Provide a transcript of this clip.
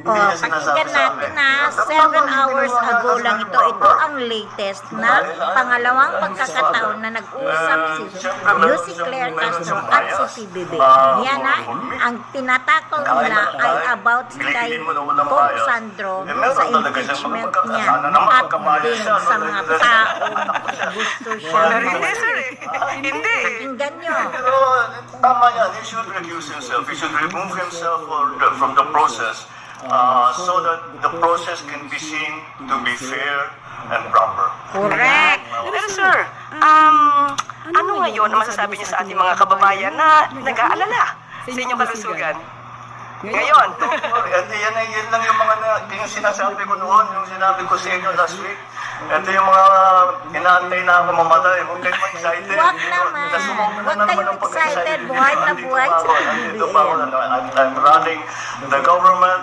Oh, pakinggan natin na 7 hours ago lang ito. Ito ang latest na pangalawang pagkakataon na nag-usap si Claire Castro at si PBB. Yan na, ang tinatakol nila ay about kay Pope Sandro sa impeachment niya at din sa mga taong gusto siya. Hindi. Pakinggan nyo. Pero tama yan, he should recuse himself. He should remove himself from the process so that the process can be seen to be fair and proper. Correct. Pero sir, ano ngayon ang masasabi niyo sa ating mga kababayan na nag-aalala sa inyong kalusugan? Ngayon. At yan lang yung mga yung sinasabi ko noon, yung sinabi ko sa inyo last week. Ito yung mga inaantay na ako mamatay. Huwag kayong excited. Huwag naman. Huwag kayong excited. Buhay na buhay sa PBBM. I'm running the government.